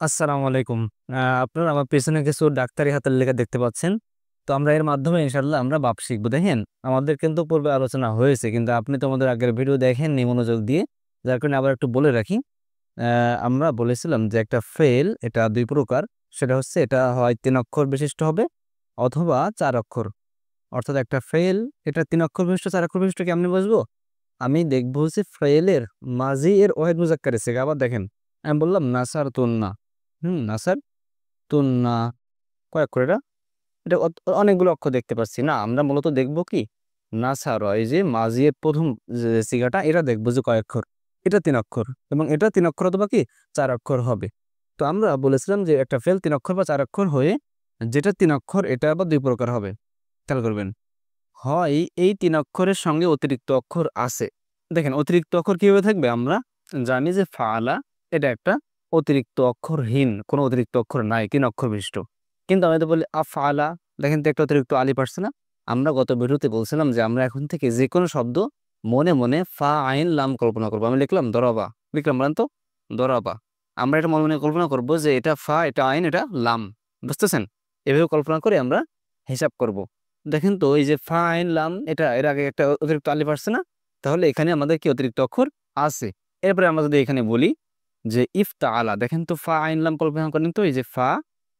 আসসালামু আলাইকুম। আপনারা আমার পেছনে কিছু ডাক্তারি হাতের লেখা দেখতে পাচ্ছেন। তো আমরা এর মাধ্যমে ইনশাআল্লাহ আমরা বাপ শিখব। দেখেন, আমাদের কিন্তু পূর্বে আলোচনা হয়েছে, কিন্তু আপনি তো আমাদের আগের ভিডিও দেখেননি মনোযোগ দিয়ে। যার কারণে আবার একটু বলে রাখি। আমরা বলেছিলাম যে একটা ফেল এটা ২ প্রকার। সেটা হচ্ছে এটা হয় ৩ অক্ষর বিশিষ্ট হবে অথবা ৪ অক্ষর। অর্থাৎ একটা ফেল এটা ৩ অক্ষর বিশিষ্ট ৪ অক্ষর বিশিষ্ট কেমনে বুঝবো? আমি দেখবো হচ্ছে ফেলের মাঝি এর ওয়াহিদ মুজাক্কার এসে আবার দেখেন। আমি বললাম নাসার তুন্না। নাসার তুন্না কয় অক্ষর এটা? এটা অনেকগুলো অক্ষর দেখতে পাচ্ছি না। আমরা মূলত দেখব কি নাসার এই যে মাজিয়ের প্রথম যে সিগাটা এটা দেখবো যে কয় অক্ষর। এটা ৩ অক্ষর এবং এটা ৩ অক্ষর অথবা কি ৪ অক্ষর হবে। তো আমরা বলেছিলাম যে একটা ফেল ৩ অক্ষর বা ৪ অক্ষর হয়ে যেটা ৩ অক্ষর এটা আবার ২ প্রকার হবে। খেয়াল করবেন, হয় এই ৩ অক্ষরের সঙ্গে অতিরিক্ত অক্ষর আছে। দেখেন অতিরিক্ত অক্ষর কিভাবে থাকবে? আমরা জানি যে ফাআলা এটা একটা অতিরিক্ত অক্ষরহীন, কোনো অতিরিক্ত অক্ষর নাই, ৩ অক্ষর বিশিষ্ট। কিন্তু আমি তো বলি আফআলা, দেখেন তো একটা অতিরিক্ত আলিফ আসছে না? আমরা গত ভিডিওতে বলছিলাম যে আমরা এখন থেকে যে কোনো শব্দ মনে মনে ফা আইন লাম কল্পনা করবো। আমি লিখলাম দরাবা, লিখলাম বলেন তো দরাবা। আমরা এটা মনে মনে কল্পনা করব যে এটা ফা, এটা আইন, এটা লাম। বুঝতেছেন? এভাবে কল্পনা করে আমরা হিসাব করব। দেখেন তো এই যে ফা আইন লাম, এটা এর আগে একটা অতিরিক্ত আলিফ আসছে না? তাহলে এখানে আমাদের কি অতিরিক্ত অক্ষর আছে। এরপরে আমরা যদি এখানে বলি যে ইফতাআলা, দেখেন তো ফা আইন লাম কল্পনা করেন তো এই যে ফা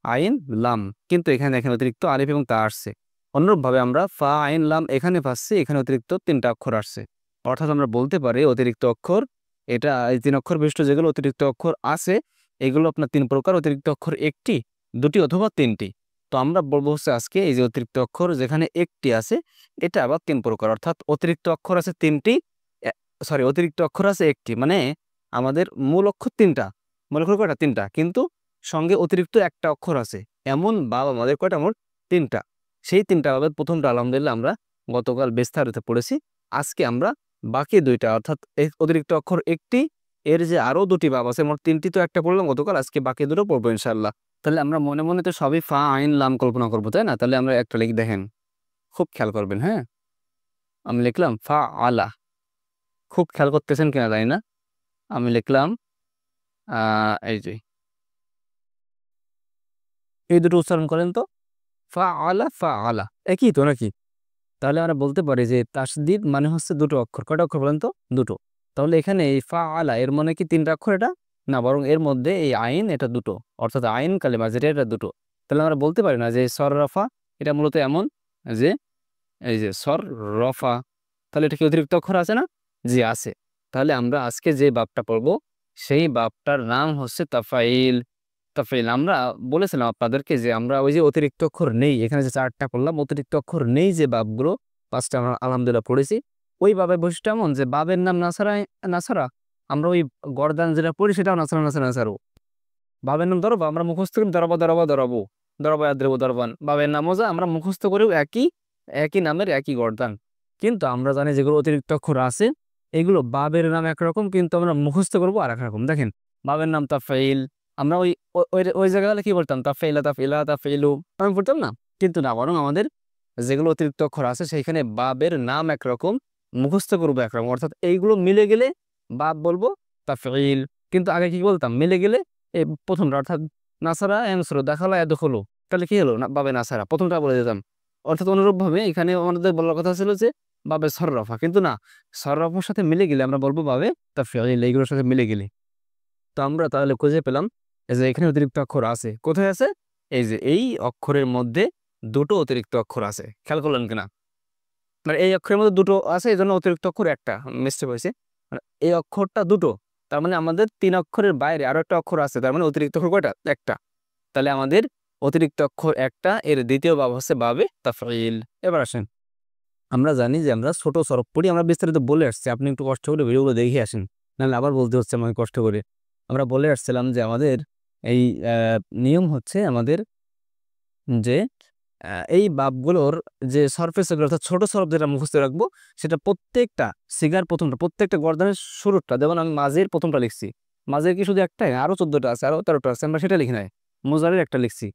আইন লাম, কিন্তু এখানে দেখেন অতিরিক্ত আলিফ এবং তা আসছে। অনুরূপভাবে আমরা ফা আইন লাম এখানে পাচ্ছি, এখানে অতিরিক্ত ৩টা অক্ষর আসছে। অর্থাৎ আমরা বলতে পারি অতিরিক্ত অক্ষর এটা এই ৩ অক্ষর বিশিষ্ট যেগুলো অতিরিক্ত অক্ষর আছে এগুলো আপনার ৩ প্রকার। অতিরিক্ত অক্ষর একটি, দুটি অথবা ৩টি। তো আমরা বলবো হচ্ছে আজকে এই যে অতিরিক্ত অক্ষর যেখানে একটি আছে এটা আবার ৩ প্রকার। অর্থাৎ অতিরিক্ত অক্ষর আছে ৩টি, অতিরিক্ত অক্ষর আছে একটি, মানে আমাদের মূল অক্ষর ৩টা। মূল অক্ষর কয়টা? ৩টা, কিন্তু সঙ্গে অতিরিক্ত একটা অক্ষর আছে। এমন ভাব আমাদের কয়টা? মোট 3টা। সেই 3টা ভাবের প্রথমটা আলহামদুলিল্লাহ আমরা গতকাল বিস্তারিত পড়েছি। আজকে আমরা বাকি 2টা, অর্থাৎ এই অতিরিক্ত অক্ষর একটি, এর যে আরো 2টি ভাব আছে, মোট 3টি তো একটা পড়লাম গতকাল, আজকে বাকি 2টো পড়বো ইনশাআল্লাহ। তাহলে আমরা মনে মনে তো সবই ফা আইন লাম কল্পনা করবো, তাই না? তাহলে আমরা একটা লিখে দেখেন, খুব খেয়াল করবেন। হ্যাঁ, আমি লিখলাম ফা আলা। খুব খেয়াল করতেছেন কিনা জানি না। আমি লিখলাম এই যে এই দুটো উচ্চারণ করেন তো, ফা আলা ফা আলা, একই তো নাকি? তাহলে আমরা বলতে পারি যে তাসদিদ মানে হচ্ছে 2টো অক্ষর। কয়টা অক্ষর বলেন তো? 2টো। তাহলে এখানে এই ফা আলা এর মানে কি 3টা অক্ষর এটা? না, বরং এর মধ্যে এই আইন এটা 2টো, অর্থাৎ আইন কালেমা যেটা এটা 2টো। তাহলে আমরা বলতে পারি না যে সর রফা এটা মূলত এমন যে এই যে সর রফা, তাহলে এটা কি অতিরিক্ত অক্ষর আছে না? জি আছে। তাহলে আমরা আজকে যে বাবটা পড়বো সেই বাবটার নাম হচ্ছে তাফাইল। তাফাইল আমরা বলেছিলাম আপনাদেরকে যে আমরা ওই যে অতিরিক্ত অক্ষর নেই, এখানে যে 4টা পড়লাম অতিরিক্ত অক্ষর নেই যে বাবগুলো 5টা আমরা আলহামদুলিল্লাহ পড়েছি। ওই বাবের বৈশিষ্ট্য এমন যে বাবের নাম নাছাড়া নাছাড়া, আমরা ওই গরদান যেটা পড়ি সেটাও নাছাড়া নাছাড়া নাছাড়ো। বাবের নাম ধরবো আমরা মুখস্থ করি দরবা দরবা দরবো, দরবা আদ্রেবো দরবান। বাবের নামও যা আমরা মুখস্থ করেও একই, একই নামের একই গরদান। কিন্তু আমরা জানি যেগুলো অতিরিক্ত অক্ষর আছে এগুলো বাবের নাম একরকম, কিন্তু আমরা মুখস্থ করবো আর এক রকম। দেখেন বাবের নাম তাফাইল, আমরা ওই ওই ওই জায়গায় কি বলতাম? তাফাইলা তাফিলা তাফাইলু, আমি পড়তাম না? কিন্তু না, বরং আমাদের যেগুলো অতিরিক্ত অক্ষর আছে সেইখানে বাবের নাম একরকম, মুখস্থ করবো একরকম। অর্থাৎ এইগুলো মিলে গেলে বাব বলবো তাফাইল। কিন্তু আগে কি বলতাম? মিলে গেলে এই প্রথমটা, অর্থাৎ নাসারা এনসরো দেখালো এদখলো, তাহলে কি হলো? না বাবে নাসারা প্রথমটা বলে দিতাম। অর্থাৎ অনুরূপভাবে এখানে আমাদের বলার কথা ছিল যে বাবে সররফা, কিন্তু না, সররফার সাথে মিলে গেলে আমরা বলবো বাবে তাফিল, এইগুলোর সাথে মিলে গেলে। তো আমরা তাহলে খুঁজে পেলাম এই যে এখানে অতিরিক্ত অক্ষর আছে। কোথায় আছে? এই যে এই অক্ষরের মধ্যে 2টো অতিরিক্ত অক্ষর আছে। খেয়াল করলেন কিনা? মানে এই অক্ষরের মধ্যে 2টো আছে, এই জন্য অতিরিক্ত অক্ষর একটা মিস্টেক হয়েছে। মানে এই অক্ষরটা 2টো, তার মানে আমাদের 3 অক্ষরের বাইরে আরো একটা অক্ষর আছে, তার মানে অতিরিক্ত অক্ষর কয়টা? একটা। তাহলে আমাদের অতিরিক্ত অক্ষর একটা, এর দ্বিতীয় ভাব হচ্ছে বাবে তাফঈল। এবার আসেন, আমরা জানি যে আমরা ছোট সরফ পড়ি, আমরা বিস্তারিত বলে আসছি। আপনি একটু কষ্ট করে ভিডিওগুলো দেখে আসেন, নাহলে আবার বলতে হচ্ছে আমাকে কষ্ট করে। আমরা বলে আসছিলাম যে আমাদের এই নিয়ম হচ্ছে আমাদের যে এই বাবগুলোর যে সরফেস এগুলো, অর্থাৎ ছোট সরফ যেটা মুখস্থ রাখবো সেটা প্রত্যেকটা সিগার প্রথমটা, প্রত্যেকটা গর্দানের শুরুটা। যেমন আমি মাঝের প্রথমটা লিখছি, মাঝের কি শুধু একটাই? আরো 14টা আছে, আরো 13টা আছে, আমরা সেটা লিখি নাই। মোজারের একটা লিখছি,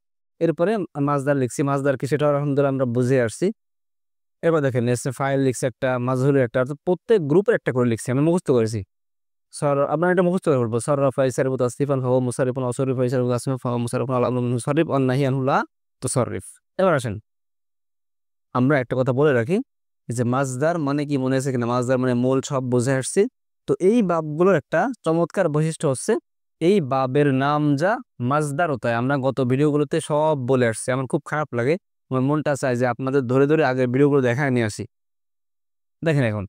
এরপরে মাছদার লিখছি। মাছদার কি সেটা আলহামদুলিল্লাহ আমরা বুঝে আসছি। এবার দেখেন এসে ফাইল লিখছি একটা, মাজহুরের একটা, অর্থাৎ প্রত্যেক গ্রুপের একটা করে লিখছি, আমি মুখস্থ করেছি। আপনার এটা মুখস্থ করে বলবো, সররাফা ইসারিফু তাসরিফান ফাহুয়া মুসারিফুন আও সরিফা ইসারিফু তাসরিফান ফাহুয়া মুসারিফুন আল আমরু মুসারিফ ওয়ান নাহি আনহু লা তুসাররিফ। এবার আসেন আমরা একটা কথা বলে রাখি যে মাজদার মানে কি, মনে আছে কিনা? মাজদার মানে মূল, সব বুঝে আসছি। তো এই বাবগুলোর একটা চমৎকার বৈশিষ্ট্য হচ্ছে এই বাবের নাম যা মাজদার হতে হয়। আমরা গত ভিডিওগুলোতে সব বলে আসছি, আমার খুব খারাপ লাগে, আমার মনটা চায় যে আপনাদের ধরে ধরে আগের ভিডিওগুলো দেখায় নিয়ে আসি। দেখেন এখন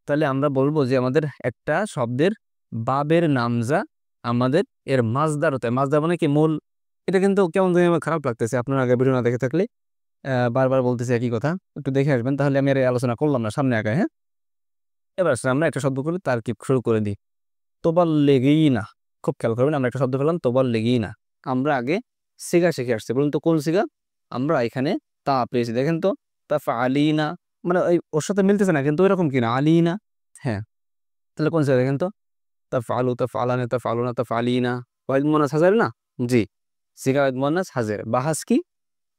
তাহলে আমরা বলবো যে আমাদের একটা শব্দের বাবের নাম যা আমাদের এর মাজদার হতে হয়। মাজদার মানে কি মূল। এটা কিন্তু কেমন জানি আমার খারাপ লাগতেছে, আপনারা আগের ভিডিও না দেখে থাকলে বারবার বলতেছি একই কথা, একটু দেখে আসবেন, তাহলে আমি আর এই আলোচনা করলাম না সামনে আগে। হ্যাঁ, এবার আসলে আমরা একটা শব্দ করে তারকিব শুরু করে দিই। তোবাল লেগেই না, খুব খেয়াল করবেন, আমরা একটা শব্দ পেলাম তোবাল লেগেই না। আমরা আগে সিগা শিখে আসছি, বলুন তো কোন সিগা? আমরা এখানে তা পেয়েছি, দেখেন তো তা আলী না, মানে ওই ওর সাথে মিলতেছে না কিন্তু ওইরকম কিনা আলী না। হ্যাঁ, তাহলে কোন সিগা দেখেন তো? তা ফালু, তা ফালানে, তা ফালু না, তা ফালি না, ওয়াহিদ মোনাস হাজার না। জি, সিগা ওয়াহিদ মোনাস হাজার। বাহাস কি?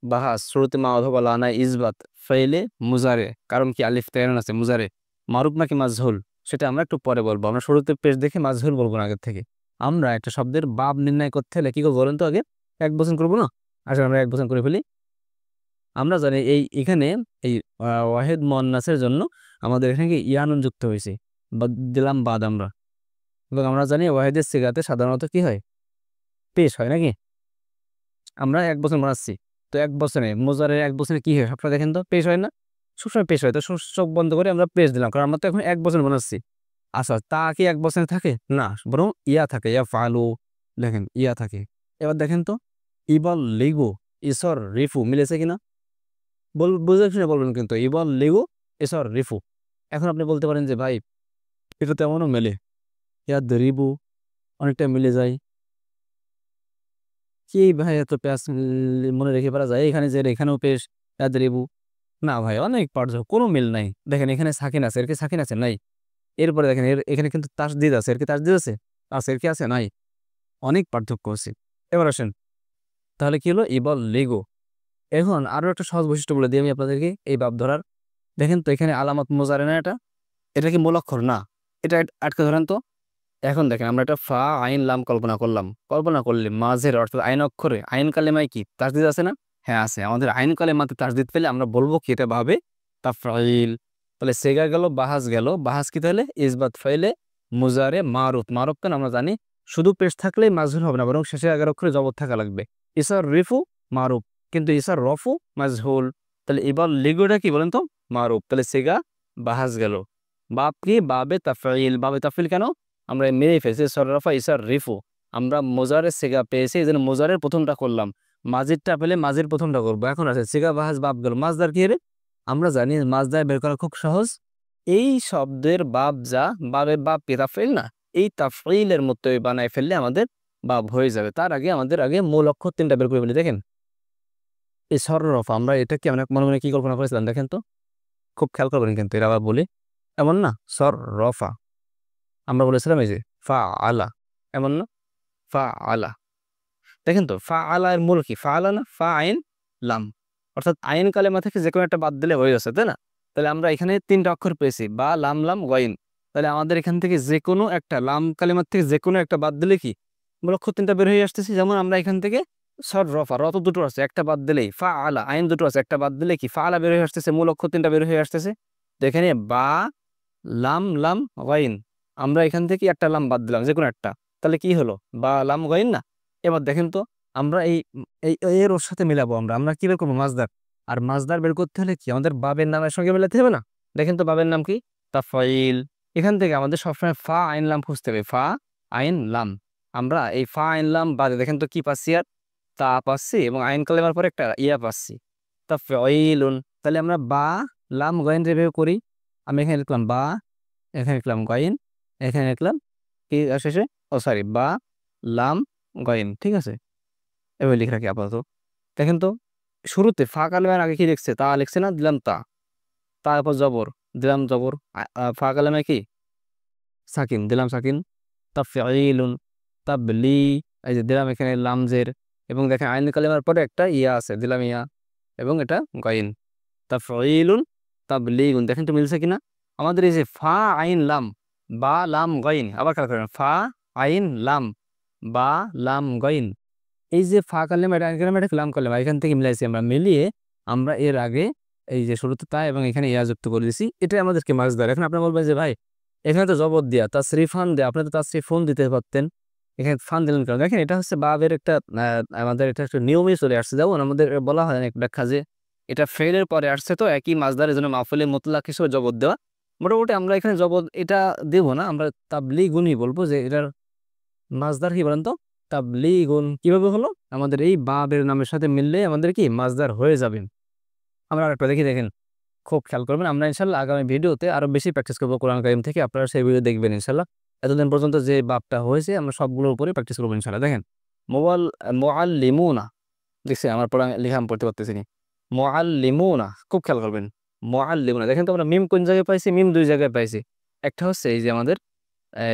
বাহাস শুরুতে মা অথবা লানা ইসবাত ফাইলে মুজারে, কারণ কি আলিফ তায়রান আছে মুজারে। মারুফ নাকি মাজহুল সেটা আমরা একটু পরে বলবো, আমরা শুরুতে পেশ দেখে মাজহুল বলবো না আগের থেকে। আমরা একটা শব্দের বাব নির্ণয় করতে হলে কি করবো বলেন তো? আগে এক বচন করবো না? আসলে আমরা এক বচন করে ফেলি। আমরা জানি এই এখানে এই ওয়াহিদ মুয়ান্নাসের জন্য আমাদের এখানে কি ইয়ানুন যুক্ত হয়েছে, বা দিলাম বাদ আমরা। এবং আমরা জানি ওয়াহিদের সিগাতে সাধারণত কি হয়? পেশ হয় নাকি? আমরা এক বছর বানাচ্ছি, তো এক বছরে মোজারের এক বছরে কি হয় আপনারা দেখেন তো? পেশ হয় না? সবসময় পেশ হয়। তো চোখ বন্ধ করে আমরা পেশ দিলাম, কারণ আমরা তো এখন এক বছর বানাচ্ছি। আচ্ছা, তা কি এক বছরে থাকে না? বরং ইয়া থাকে, ইয়া ফালু, দেখেন ইয়া থাকে। এবার দেখেন তো ইবল লিগু ইসর রিফু মিলেছে কিনা? বুঝে শুনে বলবেন কিন্তু, ইবল লিগু ইসর রিফু। এখন আপনি বলতে পারেন যে ভাই এটা তেমনও মেলে, ইয়াদ রিবু অনেকটা মিলে যায়, কি ভাই এত পেঁয়াজ মনে রেখে পারা যায়? এখানে যে এখানেও পেশ রেবু, না ভাই অনেক পার্থক্য, কোনো মিল নাই। দেখেন এখানে সাকিন আছে, এর কি সাকিন আছে? নাই। এরপরে দেখেন এখানে কিন্তু তাসদিদ আছে, এর কি তাসদিদ আছে? আছে। এর কি আছে? নাই। অনেক পার্থক্য আছে। এবার আসেন তাহলে কি হলো? Able Lego. এখন আরো একটা সহজ বৈশিষ্ট্য বলে দিই আমি আপনাদেরকে এই বাপ ধরার। দেখেন তো এখানে আলামত মোজারে না, এটা এটা কি মূল অক্ষর না? এটা আটকে ধরেন তো। এখন দেখেন আমরা একটা ফা আইন লাম কল্পনা করলাম, কল্পনা করলে মাঝের অর্থাৎ আইন অক্ষরে আইন কালেমায় কি তাসদিদ আছে না? হ্যাঁ আছে। আমাদের আইন কালেমাতে তাসদিদ পেলে আমরা বলবো কি এটা ভাবে তাফাইল। তাহলে সেগা গেল, বাহাস গেল। বাহাস কি তাহলে? ইসবাত ফাইলে মুজারে মারুফ। মারুফ কেন আমরা জানি শুধু পেশ থাকলেই মাজহুল হবে না, বরং শেষে আগের অক্ষরে জবর থাকা লাগবে। ইসার রিফু মারুফ, কিন্তু ইসার রফু মাজহুল। তাহলে এবার লিগুটা কি বলেন তো? মারুফ। তাহলে সেগা বাহাস গেল। বাপ কি? বাবে তাফাইল। বাবে তাফাইল কেন? আমরা মেরে ফেলছি সররাফা ইসার রিফু। আমরা মোজারের সেগা পেয়েছি, এই জন্য মোজারের প্রথমটা করলাম, মাজিরটা পেলে মাজির প্রথমটা করবো। এখন আছে সেগা বাহাজ বাপ গেল, মাজদার কি রে? আমরা জানি মাজদার বের করা খুব সহজ। এই শব্দের বাপ যা, বাবের বাপ কি তাফইল না? এই তাফইলের মতোই বানায় ফেললে আমাদের বাপ হয়ে যাবে। তার আগে আমাদের আগে মূল অক্ষর তিনটা বের করে ফেলি। দেখেন এই সররাফা, আমরা এটা কি আমরা মনে মনে কি কল্পনা করেছিলাম? দেখেন তো, খুব খেয়াল করবেন কিন্তু এরা আবার বলি এমন না। সররাফা আমরা বলেছিলাম এই যে ফা আলা, এমন না? ফা আলা। দেখেন তো ফা আলা এর মূল কি? ফা আলা না? ফা আইন লাম, অর্থাৎ আইন কালেমা থেকে যে কোনো একটা বাদ দিলে হয়ে যাচ্ছে, তাই না? তাহলে আমরা এখানে তিনটা অক্ষর পেয়েছি, বা লাম লাম গইন। তাহলে আমাদের এখান থেকে যে কোনো একটা লাম কালেমার থেকে যে কোনো একটা বাদ দিলে কি মূল অক্ষর তিনটা বের হয়ে আসতেছি। যেমন আমরা এখান থেকে সর রফা, রত দুটো আছে, একটা বাদ দিলেই ফা আলা। আইন দুটো আছে, একটা বাদ দিলে কি ফা আলা বের হয়ে আসতেছে, মূল অক্ষর তিনটা বের হয়ে আসতেছে। তো এখানে বা লাম লাম গইন, আমরা এখান থেকে একটা লাম বাদ দিলাম যে কোনো একটা, তাহলে কি হলো? বা লাম গইন না? এবার দেখেন তো আমরা এই এর ওর সাথে মিলাবো। আমরা আমরা কি বের করবো? মাজদার। আর মাজদার বের করতে হলে কি আমাদের বাবের নামের সঙ্গে মেলাতে হবে না? দেখেন তো বাবের নাম কি? তাফাইল। এখান থেকে আমাদের সবসময় ফা আইন লাম খুঁজতে হবে, ফা আইন লাম। আমরা এই ফা আইন লাম বাদে দেখেন তো কি পাচ্ছি? আর তা পাচ্ছি, এবং আইন কালেমার পরে একটা ইয়া পাচ্ছি, তাফাইলুন। তাহলে আমরা বা লাম গইন রেভেও করি। আমি এখানে লিখলাম বা, এখানে লিখলাম গইন, এখানে লিখলাম কি শেষে? ও সরি, বা লাম গইন। ঠিক আছে, এভাবে লিখে রাখি আপাতত। দেখেন তো শুরুতে ফা কালেমার আগে কি লিখছে? তা লিখছে না? দিলাম তা, তারপর জবর দিলাম জবর। ফা কালেমায় কি? সাকিন দিলাম সাকিন। তাফঈলুন, তাবলি, এই যে দিলাম এখানে লামজের, এবং দেখেন আইন কালেমার পরে একটা ইয়া আছে, দিলাম ইয়া, এবং এটা গইন। তাফঈলুন তাবলীগুন, দেখেন তো মিলছে কিনা? আমাদের এই যে ফা আইন লাম বা লাম গইন, আবার খেয়াল করেন ফা আইন লাম বা লাম গইন, এই যে ফা কালেমা এটা কালেমা এটা লাম কালেমা এখান থেকে মিলাইছি আমরা, মিলিয়ে আমরা এর আগে এই যে শুরুতে তা এবং এখানে ইয়া যুক্ত করে দিছি, এটাই আমাদেরকে মাসদার। এখন আপনি বলবেন যে ভাই এখানে তো জবর দিয়া তাসরিফান দেয়া, আপনি তো তাসরিফুন দিতে পারতেন, এখানে ফান দিলেন কেন? দেখেন এটা হচ্ছে বাবের একটা আমাদের এটা একটা নিয়মই চলে আসছে। যেমন আমাদের বলা হয় এক ব্যাখ্যা যে এটা ফেলের পরে আসছে তো একই মাসদারের জন্য মাফুলে মুতলাক হিসেবে জবর দেওয়া। মোটামুটি আমরা এখানে জবর এটা দেব না, আমরা তাবলীগুনই বলবো যে এটার মাসদার কি বলেন তো? তাবলীগুন। কিভাবে হলো? আমাদের এই বাবের নামের সাথে মিললে আমাদের কি মাসদার হয়ে যাবে। আমরা আরেকটা দেখি, দেখেন খুব খেয়াল করবেন। আমরা ইনশাল্লাহ আগামী ভিডিওতে আরো বেশি প্র্যাকটিস করবো কোরআন কারীম থেকে, আপনারা সেই ভিডিও দেখবেন ইনশাল্লাহ। এতদিন পর্যন্ত যে বাবটা হয়েছে আমরা সবগুলোর উপরে প্র্যাকটিস করবো ইনশাল্লাহ। দেখেন মুআল্লিমুনা, দেখছি আমার পড়া লেখা আমি পড়তে পারতেছি না। মুআল্লিমুনা, খুব খেয়াল করবেন। মুআল্লিমুনা, দেখেন তো আমরা মিম কোন জায়গায় পাইছি? মিম দুই জায়গায় পাইছি। একটা হচ্ছে এই যে আমাদের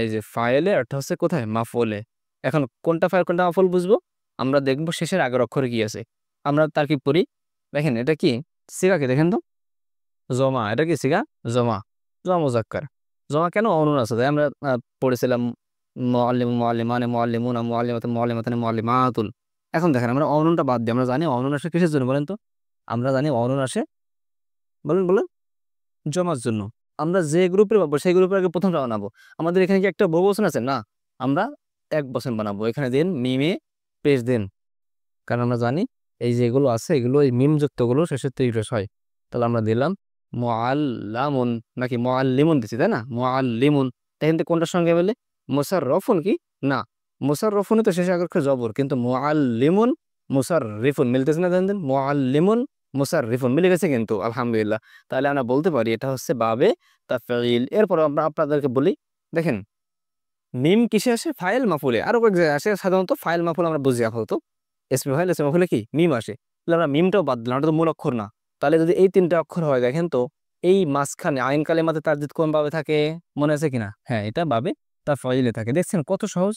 এই যে ফাইলে, একটা হচ্ছে কোথায়? মাফুলে। এখন কোনটা ফাইল কোনটা মাফুল বুঝবো? আমরা দেখবো শেষের আগের অক্ষরে কি আছে। আমরা তারকিব করি, দেখেন এটা কি সিগা, কি দেখেন তো জমা, এটা কি সিগা? জমা, জমা মুজাক্কার। জমা কেন? অনুন আছে, তাই আমরা পড়েছিলাম মুআল্লিম মুআল্লিমানে মুআল্লিমুনা মুআল্লিমাতুন মুআল্লিমাতান মুআল্লিমাতুন। এখন দেখেন আমরা অনুনটা বাদ দিই, আমরা জানি অনুন আসে কিসের জন্য বলেন তো? আমরা জানি অনুন আসে, বলেন বলেন, জমার জন্য। আমরা যে গ্রুপে পাবো সেই গ্রুপের আগে প্রথমটা বানাবো। আমাদের এখানে কি একটা বহুবচন আছে? না, আমরা এক বচন বানাবো। এখানে দিন মিমে পেশ দিন, কারণ আমরা জানি এই যেগুলো আছে এগুলো এই মিম যুক্তগুলো শেষের থেকে শেষ হয়। তাহলে আমরা দিলাম মুআল্লামুন, নাকি মুআল্লিমুন দিছি, তাই না? মুআল্লিমুন, তাই কিন্তু কোনটার সঙ্গে বলে? মুসাররফুন কি? না, মুসাররফুন তো শেষে আগের জবর, কিন্তু মুআল্লিমুন মুসাররিফুন মিলতেছে না? জানেন মুআল্লিমুন মুসাররিফুন মিলে গেছে কিন্তু, আলহামদুলিল্লাহ। তাহলে আমরা বলতে পারি এটা হচ্ছে বাবে তাফঈল। এরপর আমরা আপনাদেরকে বলি, দেখেন মিম কিসে আসে? ফাইল মাফুলে। আরো কয়েক জায়গায় আসে, সাধারণত ফাইল মাফুল আমরা বুঝি আপাতত। এসমে ফাইল, এসমে মাফুলে কি মিম আসে। তাহলে আমরা মিমটাও বাদ দিলাম, ওটা তো মূল অক্ষর না। তাহলে যদি এই তিনটা অক্ষর হয়, দেখেন তো এই মাঝখানে আইন কালেমাতে তারদিদ কোন ভাবে থাকে? মনে আছে কিনা? হ্যাঁ, এটা ভাবে তাফঈলে থাকে। দেখছেন কত সহজ।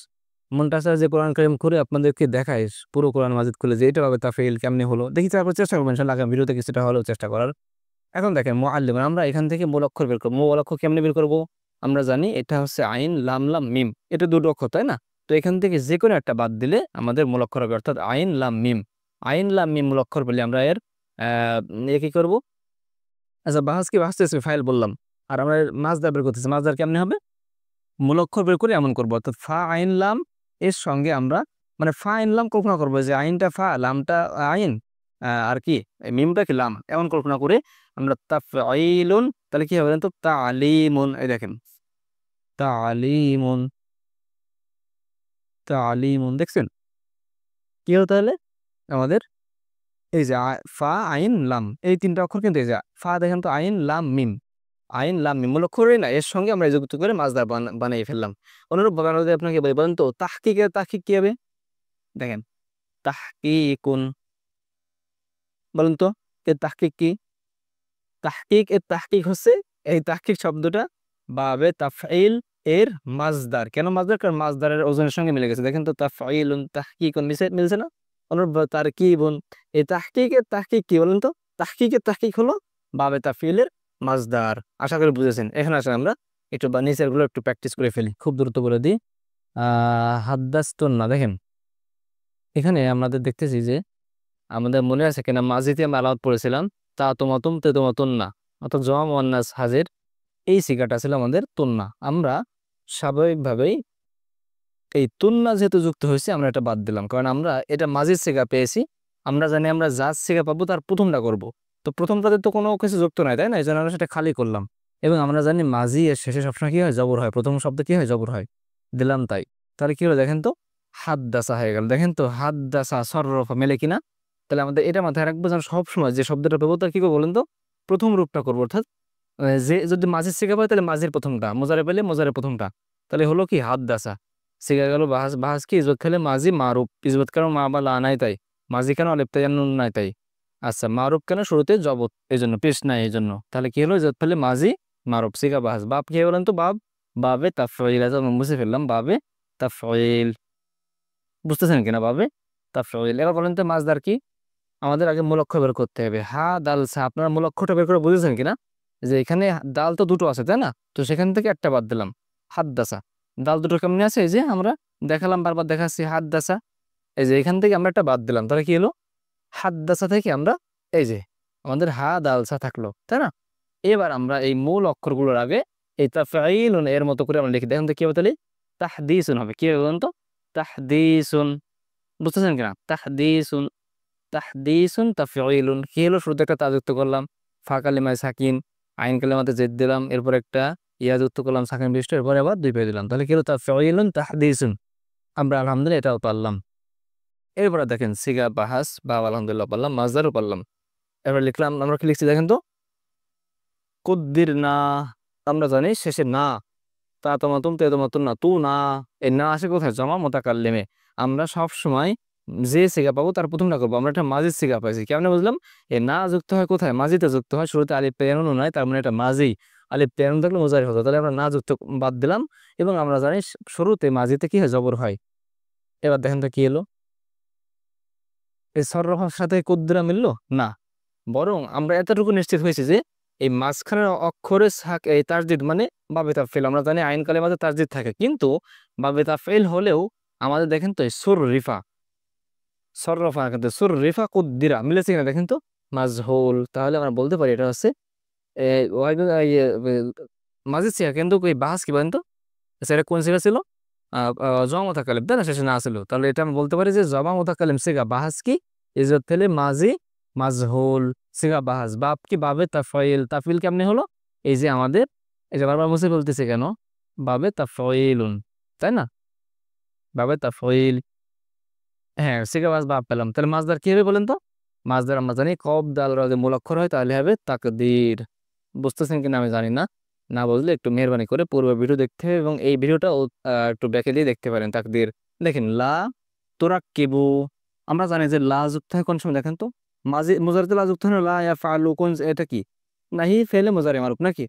মনটা চায় যে কোরআন কারিম করে আপনাদেরকে দেখায় পুরো কোরআন মাজিদ খুলে যে এটা ভাবে তাফঈল কেমনে হলো। দেখি, তারপর চেষ্টা করবেন ইনশাআল্লাহ আগামী ভিডিওতে কিছুটা হলেও চেষ্টা করার। এখন দেখেন মুআল্লিম, আমরা এখান থেকে মূল অক্ষর বের করবো। মূল অক্ষর কেমনে বের করবো? আমরা জানি এটা হচ্ছে আইন লাম লাম মিম, এটা দুটো অক্ষর, তাই না? তো এখান থেকে যে কোনো একটা বাদ দিলে আমাদের মূল অক্ষর হবে, অর্থাৎ আইন লাম মিম। আইন লাম মিম মূল অক্ষর বলে আমরা এর কি করবো? আচ্ছা, বাহাস কি বাহাসতেছে ফাইল বললাম, আর আমরা মাসদার বের করতেছি। মাসদার কেমনে হবে? মূল অক্ষর বের করে এমন করবো, অর্থাৎ ফা আইন লাম এর সঙ্গে আমরা মানে ফা আইন লাম কল্পনা করবো যে আইনটা ফা লামটা আইন, আর কি মিমটা কি লাম, এমন কল্পনা করে আমরা তাফঈলুন। তাহলে কি হবে তো? তালিমুন, এই দেখেন তালিমুন, তালিমুন, দেখছেন কি হলো তাহলে আমাদের? এই যে ফা আইন লাম, এই তিনটা অক্ষর কিন্তু এই যে ফা, দেখেন তো আইন লাম মিম, আইন লাম মিম মূল অক্ষরই না, এর সঙ্গে আমরা যুক্ত করে মাসদার বানিয়ে ফেললাম। অনুরূপ ভাবে আমরা যদি আপনাকে বলি, বলেন তো তাহকিকের তাহকিক কি হবে? দেখেন তাহকিকুন, বলেন তো এর তাহকিক কি? তাহকিক, এর তাহকিক হচ্ছে এই তাহকিক শব্দটা বাবে তাফঈল এর মাসদার। কেন মাসদার? কারণ মাসদারের ওজনের সঙ্গে মিলে গেছে। দেখেন তো তাফঈলুন তাহকিকুন মিলছে না? অনুরূপ তারকিবুন, এই তাহকিকের তাহকিক কি বলেন তো? তাহকিকের তাহকিক হলো বাবে তাফঈলের মাসদার। আশা করি বুঝেছেন। এখানে আসলে আমরা একটু বা নিচের গুলো একটু প্র্যাকটিস করে ফেলি, খুব দ্রুত বলে দিই। হাদ্দাস্তুন না, দেখেন এখানে আমাদের দেখতেছি যে আমাদের মনে আছে কিনা মাঝিতে আমরা আলাদা পড়েছিলাম তা তোমাতুম তে তোমাতুন না, অর্থাৎ জমা মুয়ান্নাস হাজির এই সিগাটা ছিল আমাদের তুন্না। আমরা স্বাভাবিকভাবেই এই তুন্না যেহেতু যুক্ত হয়েছে আমরা এটা বাদ দিলাম, কারণ আমরা এটা মাঝির সিগা পেয়েছি। আমরা জানি আমরা যার সিগা পাবো তার প্রথমটা করব, তো প্রথমটাতে তো কোনো কিছু যুক্ত নাই, তাই না? এই জন্য আমরা সেটা খালি করলাম। এবং আমরা জানি মাঝি এর শেষে সবসময় কি হয়? জবর হয়। প্রথম শব্দ কি হয়? জবর হয়, দিলাম তাই। তাহলে কি হলো দেখেন তো? হাদ্দাসা হয়ে গেল। দেখেন তো হাদ্দাসা সররফা মেলে কিনা? তাহলে আমাদের এটা মাথায় রাখবো যেন সবসময় যে শব্দটা পাবো তার কি করবো বলেন তো? প্রথম রূপটা করবো, অর্থাৎ যে যদি মাঝির সিগা পাই তাহলে মাঝির প্রথমটা, মোজারে পেলে মোজারে প্রথমটা। তাহলে হলো কি? হাদ্দাসা। সিগা গেল বাহাস, বাহাস কি ইজবত খেলে মাঝি মারুফ, ইজবত কেন মা বা লা নাই তাই, মাঝি কেন আলিফ তাই নুন নাই তাই, আচ্ছা মারুফ কেন শুরুতে জবত এই জন্য, পেশ নাই এই জন্য। তাহলে কি হলো? ইজবত ফেলে মাঝি মারুফ, সিগা বাহাস। বাপ কি বলেন তো? বাব, বাবে তাফঈল। আমরা মুছে ফেললাম বাবে তাফঈল, বুঝতেছেন কিনা? বাবে তাফঈল। এবার বলেন তো মাসদার কি? আমাদের আগে মূল অক্ষর বের করতে হবে। হা দাল সা, আপনারা মূল অক্ষরটা বের করে বুঝেছেন কিনা? যে এখানে দাল তো দুটো আছে, তাই না? তো সেখান থেকে একটা বাদ দিলাম, হাদ্দাসা, দাল দুটো কেমনে আছে, এই যে আমরা দেখালাম, বারবার দেখাচ্ছি হাদ্দাসা, এই যে এখান থেকে আমরা একটা বাদ দিলাম, তাহলে কি হলো, হাদ্দাসা থেকে আমরা এই যে আমাদের হা দাল সা থাকলো, তাই না? এবার আমরা এই মূল অক্ষরগুলোর আগে এই তাফঈলুন এর মতো করে আমরা লিখি, দেখুন তো কি হবে, তাহলে তাহদিসুন হবে, কি হবে বলুন তো, তাহদিসুন, বুঝতেছেন কিনা, তাহদিসুন, তাহদিসুন তাফঈলুন, কি হলো, শুরুতে একটা তা যুক্ত করলাম, ফা কালিমায় সাকিন, আইন কালিমাতে জেদ দিলাম, এরপর একটা ইয়া যুক্ত করলাম সাকিন বিশিষ্ট, এরপর আবার দুই পেয়ে দিলাম, তাহলে কি হলো, তাফঈলুন তাহদিসুন। আমরা আলহামদুলিল্লাহ এটাও পারলাম। এরপরে দেখেন সিগা বাহাস বা আলহামদুলিল্লাহ পারলাম, মাজদারও পারলাম। এবার লিখলাম, আমরা কি লিখছি দেখেন তো, কুদ্দির না, আমরা জানি শেষে না, তা তোমাতুম তে তোমাতুম না, তু না, এই না আসে কোথায়, জমা মোতাকাল্লিমে। আমরা সব সময় যে সিগা পাবো তার প্রথমটা করবো, আমরা একটা মাজির সিগা পাইছি, কেমনে বুঝলাম, এ না যুক্ত হয় কোথায়, মাজিতে যুক্ত হয়, শুরুতে আলিফ পেয়ানো নাই, তার মানে এটা মাজি, আলিফ পেয়ানো থাকলে মুজারি হতো, তাহলে আমরা না যুক্ত বাদ দিলাম, এবং আমরা জানি শুরুতে মাজিতে কি হয়, জবর হয়। এবার দেখেন তো কি এলো, এই সররফার সাথে কুদ্দুরা মিললো না, বরং আমরা এতটুকু নিশ্চিত হয়েছি যে এই মাঝখানের অক্ষরে এই তাসদিদ মানে বাবে তাফেল, আমরা জানি আইন কালেমাতে তাসদিদ থাকে, কিন্তু বাবে তাফেল হলেও আমাদের দেখেন তো এই সুর রিফা, সররফা কিন্তু সুর রিফা কুদ্দিরা মিলেছে কিনা দেখেন তো, মাজহুল, তাহলে আমরা বলতে পারি এটা হচ্ছে মাঝে সিয়া, কিন্তু ওই বাহাস কি বলেন তো, আচ্ছা, এটা কোন সিগা ছিল, জমা মোতাকালিম, তাই না, শেষে না ছিল, তাহলে এটা আমি বলতে পারি যে জমা মোতাকালিম সিগা বাহাস কি, ইজত ফেলে মাজি মাজহুল, সিগা বাহাস, বাপ কি বাবে তাফাইল, তাফিল কেমনে হলো, এই যে আমাদের, এই যে বারবার মুছে বলতেছে কেন, বাবে তাফাইলুন, তাই না, বাবে তাফাইল, হ্যাঁ সিগা বাহাস বাপ পেলাম, তাহলে মাজদার কি হবে বলেন তো, মাজদার আমরা জানি কব দাল রা যদি মূল অক্ষর হয় তাহলে হবে তাকদীর, বুঝতেছেন কিনা আমি জানি না, না বুঝলে একটু মেহরবানি করে পূর্ব ভিডিও দেখতে হবে, এবং এই ভিডিওটা একটু ব্যাকে দিয়ে দেখতে পারেন। তাকদীর দেখেন, লা তুরাক্কিবু, আমরা জানি যে লা যুক্ত হয় কোন সময়, দেখেন তো, মাঝে মুজারিতে লা যুক্ত হয় না, লা ইয়াফআলু, কোন এটা কি, নাহি ফেলে মুজারি মারুফ নাকি,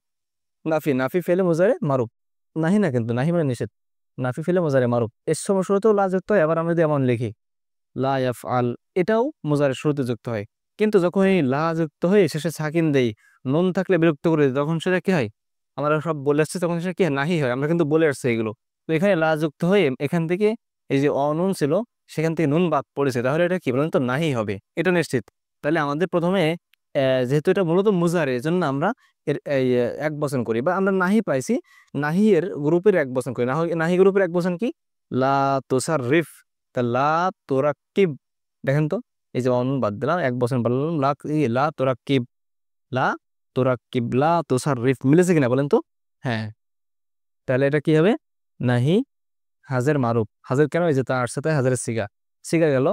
নাফি, নাফি ফেলে মুজারি মারুফ, নাহি না, কিন্তু নাহি মানে নিষেধ, নাফি ফেলে মুজারি মারুফ, এর সময় শুরুতেও লা যুক্ত হয়, আবার আমরা যদি এমন লিখি লা ইয়াফআল, এটাও মুজারির শুরুতে যুক্ত হয়, কিন্তু যখন এই লা যুক্ত হয়ে শেষে সাকিন দেই, নুন থাকলে বিরক্ত করে দিই, তখন সেটা কি হয়, আমরা সব বলে আসছি, তখন সেটা কি হয়, নাহি হয়, আমরা কিন্তু বলে আসছি এগুলো, তো এখানে লা যুক্ত হয়ে এখান থেকে এই যে অনুন ছিল সেখান থেকে নুন বাদ পড়েছে, তাহলে এটা কি বলেন তো, নাহি হবে, এটা নিশ্চিত। তাহলে আমাদের প্রথমে যেহেতু এটা মূলত মুজারে, এই জন্য আমরা এর এই এক বচন করি, বা আমরা নাহি পাইছি, নাহি এর গ্রুপের এক বচন করি, নাহি গ্রুপের এক বচন কি, লা তুসাররিফ, তা লা তুরাক্কিব, দেখেন তো, এই যে অনুন বাদ দিলাম, এক বচন বললাম, লা তুরাক্কিব, লা তুরাক্কিব, লা তুসাররিফ, মিলেছে কিনা বলেন তো, হ্যাঁ, তাহলে এটা কি হবে, নাহি হাজের মারুফ, হাজের কেন, এই যে তার সাথে হাজারের সিগা, সিগা গেল,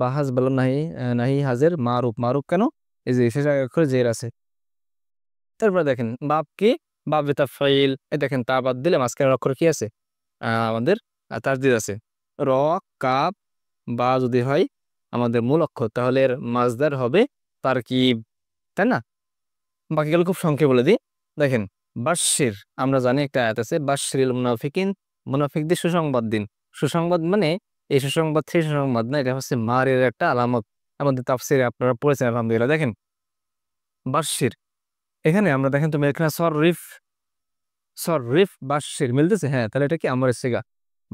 বাহাজ বললাম নাহি, নাহি হাজের মারুফ, মারুফ কেন, এই যে শেষ অক্ষরে জের আছে। তারপরে দেখেন বাপ কি, বাপ বেতা ফাইল, এই দেখেন তা বাদ দিলে মাঝখানের অক্ষর কি আছে, আমাদের তাসদিদ আছে, র, কাপ, বা যদি হয় আমাদের মূল অক্ষর, তাহলে এর মাজদার হবে তারকিব, তাই না? বাকিগুলো খুব সংক্ষেপে বলে দিই, দেখেন বাশির, আমরা জানি একটা আয়াত আছে, বাশিরিল মুনাফিকিন, মুনাফিকদের সুসংবাদ দিন, সুসংবাদ মানে এই সুসংবাদ সেই সুসংবাদ না, এটা হচ্ছে মারের একটা আলামত, আমাদের তাফসিরে আপনারা পড়েছেন আলহামদুলিল্লাহ। দেখেন বাশির, এখানে আমরা দেখেন তুমি এখানে সররিফ, সররিফ বাশির মিলতেছে, হ্যাঁ, তাহলে এটা কি আমরের সিগা,